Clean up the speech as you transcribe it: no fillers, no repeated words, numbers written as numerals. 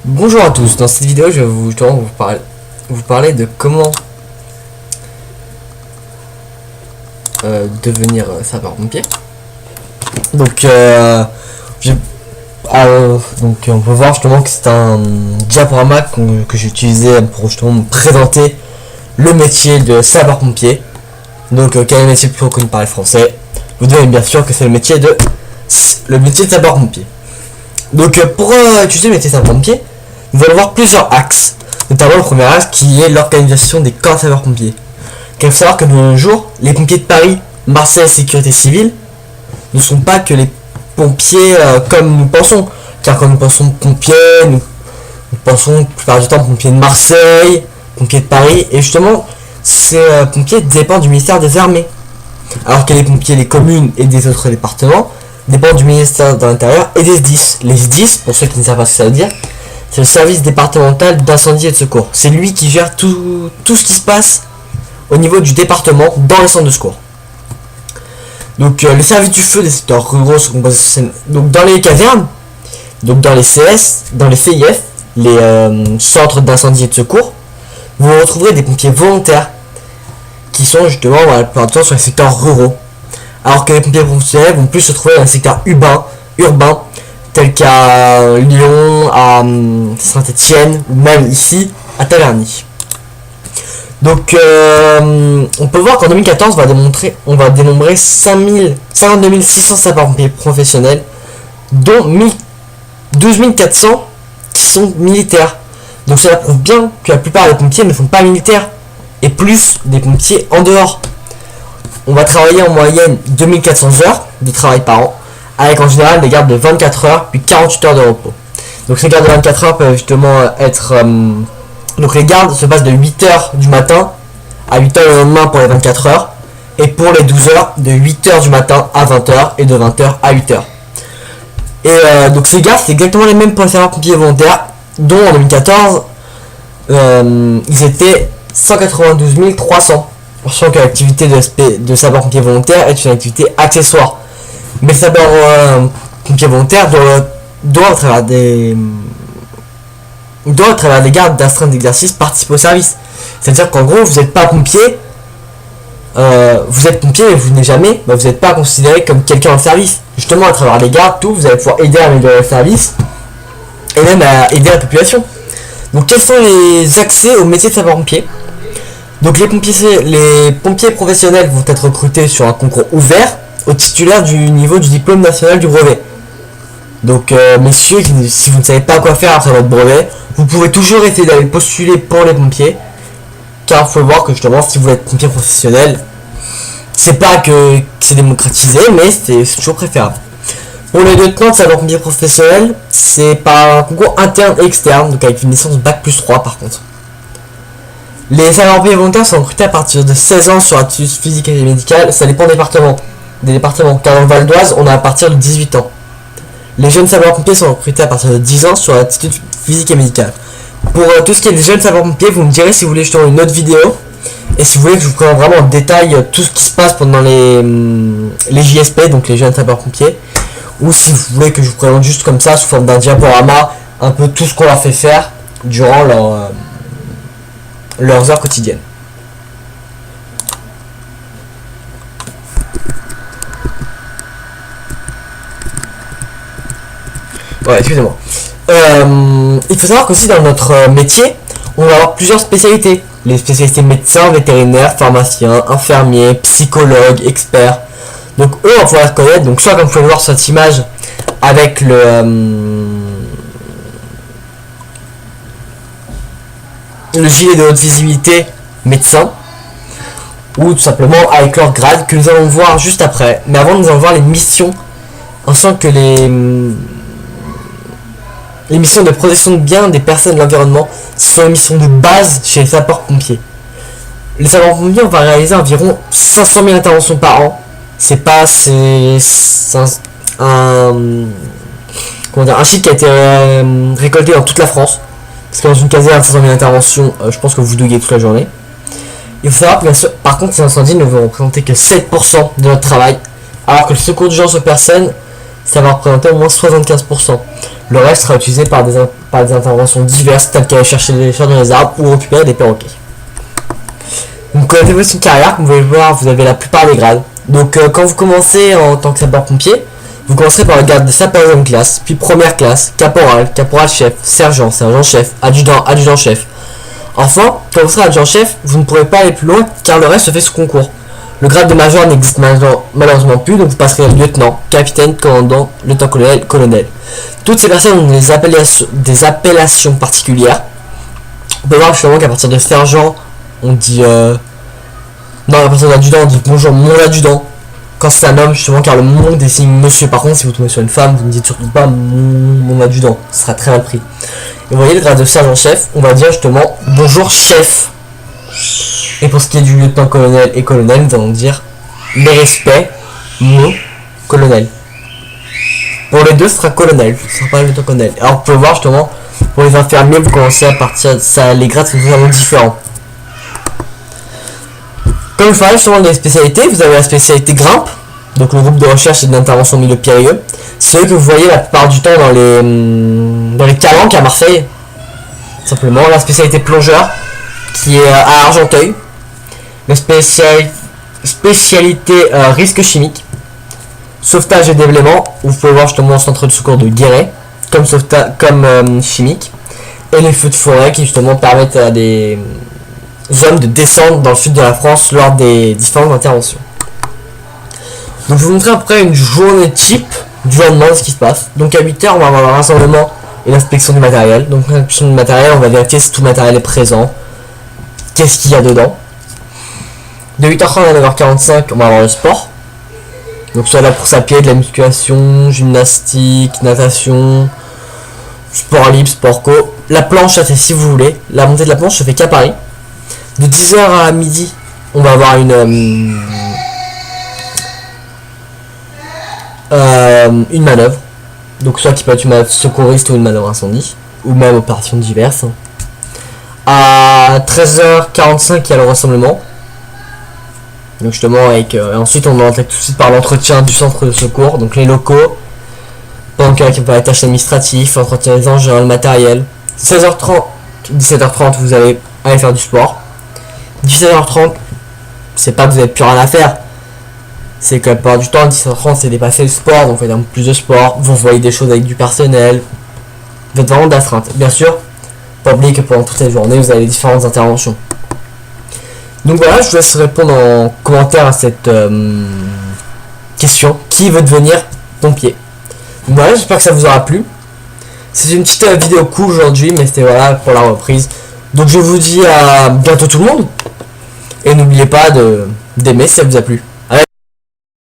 Bonjour à tous, dans cette vidéo je vais vous parler de comment devenir sapeur-pompier. Donc, donc on peut voir justement que c'est un diaporama que j'ai utilisé pour justement me présenter le métier de sapeur-pompier. Donc quel est le métier le plus reconnu par les Français? Vous devez bien sûr que c'est le métier de sapeur-pompier. Donc pour utiliser le métier de sapeur-pompier, nous allons voir plusieurs axes, notamment le premier axe qui est l'organisation des corps de sapeurs-pompiers. Il faut savoir que de nos jours, les pompiers de Paris, Marseille, Sécurité Civile ne sont pas que les pompiers comme nous pensons. Car quand nous pensons pompiers, nous pensons la plupart du temps pompiers de Marseille, pompiers de Paris, et justement ces pompiers dépendent du ministère des Armées. Alors que les pompiers des communes et des autres départements dépendent du ministère de l'Intérieur et des SDIS. Les SDIS, pour ceux qui ne savent pas ce que ça veut dire, c'est le service départemental d'incendie et de secours. C'est lui qui gère tout ce qui se passe au niveau du département dans les centres de secours. Donc le service du feu des secteurs ruraux se compose donc dans les casernes, donc dans les CS, dans les CIF, les centres d'incendie et de secours, vous retrouverez des pompiers volontaires qui sont justement la plupart du temps sur les secteurs ruraux. Alors que les pompiers professionnels vont plus se trouver dans les secteurs urbains tels qu'à Lyon, à Saint-Étienne ou même ici à Taverny. Donc on peut voir qu'en 2014 on va dénombrer 52 600 sapeurs-pompiers professionnels, dont 12 400 qui sont militaires. Donc cela prouve bien que la plupart des pompiers ne sont pas militaires, et plus des pompiers en dehors. On va travailler en moyenne 2400 heures de travail par an, avec en général des gardes de 24 heures puis 48 heures de repos. Donc ces gardes de 24 heures peuvent justement être... donc les gardes se passent de 8 heures du matin à 8 heures le lendemain pour les 24 heures, et pour les 12 heures de 8 heures du matin à 20 heures et de 20 heures à 8 heures. Et donc ces gardes c'est exactement les mêmes pour les sapeurs-pompiers volontaires, dont en 2014 ils étaient 192 300. Sachant que l'activité de sapeur-pompier volontaire est une activité accessoire. Mais le sapeur-pompier volontaire doit à travers des gardes d'astreinte d'exercice participer au service. C'est-à-dire qu'en gros, vous n'êtes pas pompier, vous êtes pompier mais vous n'êtes jamais, vous n'êtes pas considéré comme quelqu'un en service. Justement, à travers les gardes, vous allez pouvoir aider à améliorer le service et même à aider la population. Donc quels sont les accès au métier de sapeur-pompier? Donc les pompiers professionnels vont être recrutés sur un concours ouvert aux titulaires du niveau du diplôme national du brevet. Donc messieurs, si vous ne savez pas quoi faire après votre brevet, vous pouvez toujours essayer d'aller postuler pour les pompiers, car il faut voir que justement si vous êtes pompier professionnel, c'est pas que c'est démocratisé, mais c'est toujours préférable. Pour les lieutenants de sapeurs-pompiers professionnels, c'est par un concours interne et externe, donc avec une licence Bac+3 par contre. Les sapeurs-pompiers volontaires sont recrutés à partir de 16 ans sur aptitude physique et médicale, ça dépend des départements, car dans le Val d'Oise, on a à partir de 18 ans. Les jeunes sapeurs-pompiers sont recrutés à partir de 10 ans sur aptitude physique et médicale. Pour tout ce qui est des jeunes sapeurs-pompiers, vous me direz si vous voulez justement une autre vidéo, et si vous voulez que je vous présente vraiment en détail tout ce qui se passe pendant les JSP, donc les jeunes sapeurs-pompiers, ou si vous voulez que je vous présente juste comme ça, sous forme d'un diaporama, un peu tout ce qu'on leur fait faire durant leurs heures quotidiennes. Ouais, excusez-moi. Il faut savoir qu'aussi dans notre métier, on va avoir plusieurs spécialités. Les spécialités médecins, vétérinaires, pharmaciens, infirmiers, psychologues, experts. Donc eux, on va pouvoir les connaître. Donc soit comme vous pouvez voir sur cette image avec le gilet de haute visibilité médecin, ou tout simplement avec leur grade que nous allons voir juste après. Mais avant, nous allons voir les missions, en sachant que les missions de protection de biens des personnes et de l'environnement, ce sont les missions de base chez les sapeurs-pompiers. Les sapeurs-pompiers, on va réaliser environ 500 000 interventions par an. C'est un chiffre qui a été récolté dans toute la France. Parce que dans une caserne à 500 000 interventions, je pense que vous douillez toute la journée. Il faut savoir que par contre, ces incendies ne vont représenter que 7% de notre travail, alors que le secours d'urgence aux personnes, ça va représenter au moins 75%. Le reste sera utilisé par des interventions diverses, telles qu'aller chercher des fleurs dans les arbres ou récupérer des perroquets. Donc au niveau de une carrière, comme vous pouvez le voir, vous avez la plupart des grades. Donc quand vous commencez en tant que sapeur-pompier, vous commencerez par le grade de sapeur de classe, puis première classe, caporal, caporal-chef, sergent, sergent-chef, adjudant, adjudant-chef. Enfin, quand vous serez adjudant-chef, vous ne pourrez pas aller plus loin car le reste se fait sous concours. Le grade de major n'existe malheureusement plus, donc vous passerez lieutenant, capitaine, commandant, lieutenant-colonel, colonel. Toutes ces personnes ont des appellations particulières. On peut voir justement qu'à partir de sergent, on dit... Non, à partir d'adjudant, on dit bonjour mon adjudant. Quand c'est un homme, justement, car le mon désigne monsieur. Par contre, si vous tombez sur une femme, vous ne dites surtout pas mon adjudant. Ce sera très mal pris. Et vous voyez, le grade de sergent-chef, on va dire justement bonjour chef. Et pour ce qui est du lieutenant-colonel et colonel, nous allons dire mes respects, mon colonel. Pour les deux, ce sera colonel, ce sera pas lieutenant-colonel. Alors, vous pouvez voir justement, pour les infirmiers, vous commencez à partir de ça, les grades sont vraiment différents. Comme je parlais justement des spécialités, vous avez la spécialité grimpe, donc le groupe de recherche et d'intervention au milieu périlleux. C'est eux que vous voyez la plupart du temps dans les calanques à Marseille. Simplement, la spécialité plongeur, qui est à Argenteuil. La spécialité risque chimique. Sauvetage et déblaiement, où vous pouvez voir justement au centre de secours de Guéret, comme chimique. Et les feux de forêt qui justement permettent à des hommes de descendre dans le sud de la France lors des différentes interventions. Donc je vais vous montrer après une journée type du lendemain de ce qui se passe. Donc à 8h on va avoir le rassemblement et l'inspection du matériel. Donc l'inspection du matériel, on va vérifier si tout le matériel est présent, qu'est-ce qu'il y a dedans. De 8h30 à 9h45 on va avoir le sport. Donc soit la course à pied, de la musculation, gymnastique, natation, sport libre, sport co. La planche ça fait si vous voulez. La montée de la planche se fait qu'à Paris. De 10h à midi, on va avoir une manœuvre. Donc soit qui peut être une manœuvre secouriste ou une manœuvre incendie, ou même opérations diverses. À 13h45, il y a le rassemblement. Donc justement, ensuite on attaque tout de suite par l'entretien du centre de secours, donc les locaux. Pendant qu'il y a les tâches administratives, entretien des engins, le matériel. 16h30, 17h30, vous allez aller faire du sport. 17h30, c'est pas que vous n'avez plus rien à faire, c'est que la plupart du temps à 17h30 c'est dépasser le sport, donc vous faites un peu plus de sport, vous voyez des choses avec du personnel, vous faites vraiment d'astreinte. Bien sûr, pas oublier que pendant toute la journée vous avez les différentes interventions. Donc voilà, je vous laisse répondre en commentaire à cette question, qui veut devenir pompier. Donc voilà, j'espère que ça vous aura plu. C'est une petite vidéo cool aujourd'hui, mais c'était voilà pour la reprise. Donc je vous dis à bientôt tout le monde. Et n'oubliez pas d'aimer si ça vous a plu.